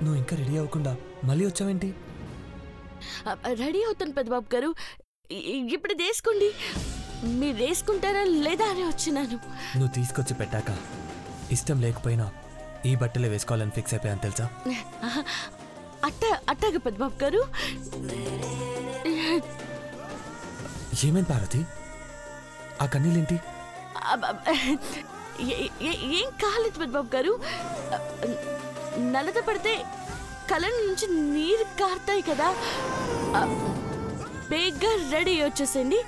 నువ్వు ఇంకా రెడీ అవ్వకుండా మళ్ళీ వచ్చావేంటి? రెడీ అవుతాను పెద్దబాబు గారు, ఇప్పుడు వేసుకోండి. మీరు వేసుకుంటారా లేదా అని వచ్చినాను. నువ్వు తీసుకొచ్చి పెట్టాక ఇష్టం లేకపోయినా ఈ బట్టలే వేసుకోవాలని ఫిక్స్ అయిపోయాను తెలుసా? అట్టాగా పెద్దబాబు గారు. ఏమేం పార్వతి, ఆ కన్నీళ్ళేంటి? ఏం కాలేదు పెద్దబాబు గారు. నల్లత పడితే కళ్ళ నుంచి నీరు కారుతాయి కదా. బేగ్గా రెడీ వచ్చేసేయండి.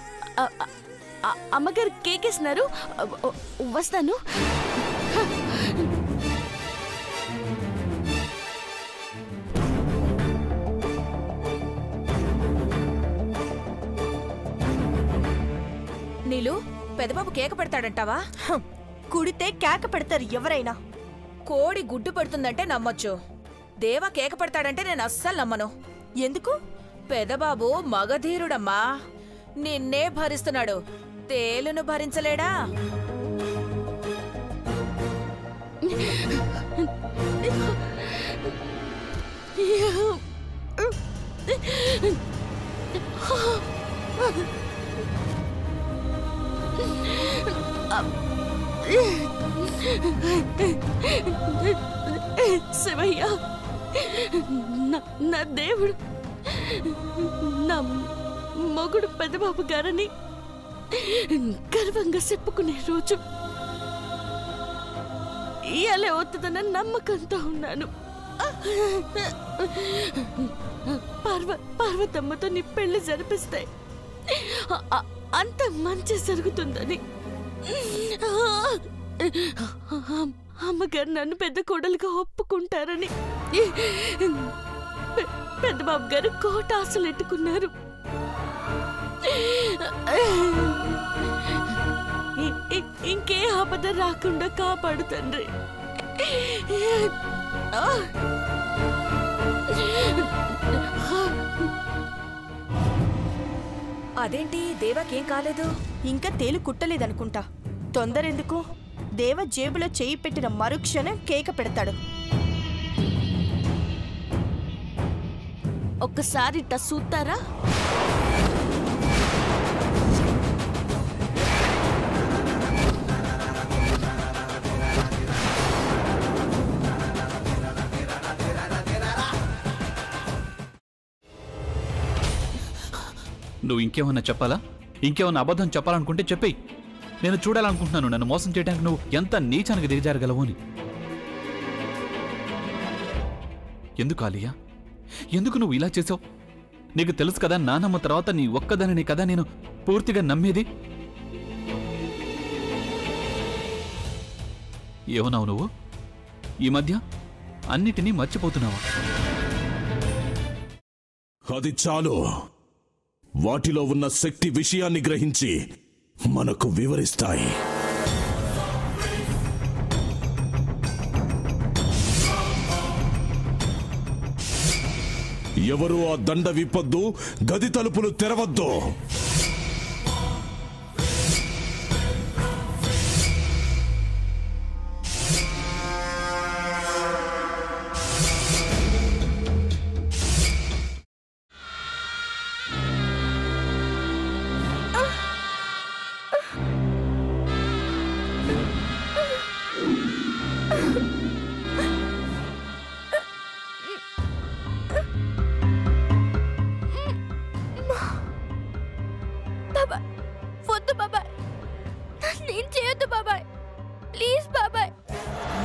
అమ్మగారు కేకేస్తున్నారు, వస్తాను. నీలు, పెదబాబు కేక పెడతాడంటావా? కుడితే కేక పెడతారు ఎవరైనా. కోడి గుడ్డు పెడుతుందంటే నమ్మొచ్చు, దేవా కేక పెడతాడంటే నేను అస్సలు నమ్మను. ఎందుకు? పెదబాబు మగధీరుడమ్మా, నిన్నే భరిస్తున్నాడు, తేలును భరించలేడా? శివయ్య, నా దేవుడు, నా మొగుడు పెద్దబాబు గారని గర్వంగా చెప్పుకునే రోజు ఇయాలే అవుతుందన్న నమ్మకంతో ఉన్నాను. పార్వతమ్మతో నీ పెళ్లి జరిపిస్తాయి, అంత మంచి జరుగుతుందని. అమ్మగారు నన్ను పెద్ద కోడలుగా ఒప్పుకుంటారని పెద్దబాబు గారు కోట ఆశలు ఎట్టుకున్నారు. ఇంకే ఆపద రాకుండా కాపాడు తండ్రి. అదేంటి, దేవాకేం కాలేదు? ఇంకా తేలు కుట్టలేదనుకుంటా. తొందరెందుకు? దేవ జేబులో చేయి పెట్టిన మరుక్షణం కేక పెడతాడు. ఒక్కసారి చూస్తారా? నువ్వు ఇంకేమన్నా చెప్పాలా? ఇంకేమన్నా అబద్ధం చెప్పాలనుకుంటే చెప్పేయి. నేను చూడాలనుకుంటున్నాను నన్ను మోసం చేయడానికి నువ్వు ఎంత నీచానికి దిగజారగలవు అని. ఎందుకు ఆలియా, ఎందుకు నువ్వు ఇలా చేసావు? నీకు తెలుసు కదా నానమ్మ తర్వాత నీ ఒక్కదానిని కదా నేను పూర్తిగా నమ్మేది. ఏమన్నావు నువ్వు? ఈ మధ్య అన్నిటినీ మర్చిపోతున్నావా? అది చాలు. వాటిలో ఉన్న శక్తి విషయాన్ని గ్రహించి మనకు వివరిస్తాయి. ఎవరు ఆ దండ విప్పొద్దు, గది తలుపులు తెరవద్దు.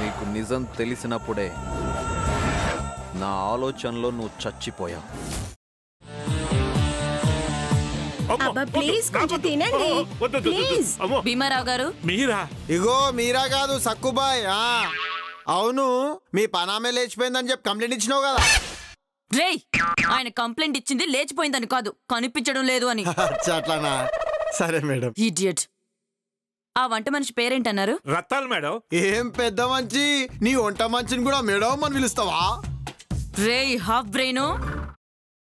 నీకు నిజం తెలిసినప్పుడే నా ఆలోచనలో నువ్వు చచ్చిపోయావు. భీమారావు గారు, ఇగో మీరా కాదు సక్కుబాయ్. అవును, మీ పనామే లేచిపోయిందని చెప్పి కంప్లైంట్ ఇచ్చినావు కదా. రేయ్, ఆయన కంప్లైంట్ ఇచ్చింది లేచిపోయిందని కాదు, కనిపించడం లేదు అని. అట్లానా? సరే మేడం. ఇడియట్. ఆ వంట మనిషి పేరేంటన్నారు? రత్తాలు మేడం. ఏం పెద్ద మంచి, నీ వంట మంచిని కూడా మేడం అని పిలుస్తావా? రేయ్ హాఫ్ బ్రెయిన్,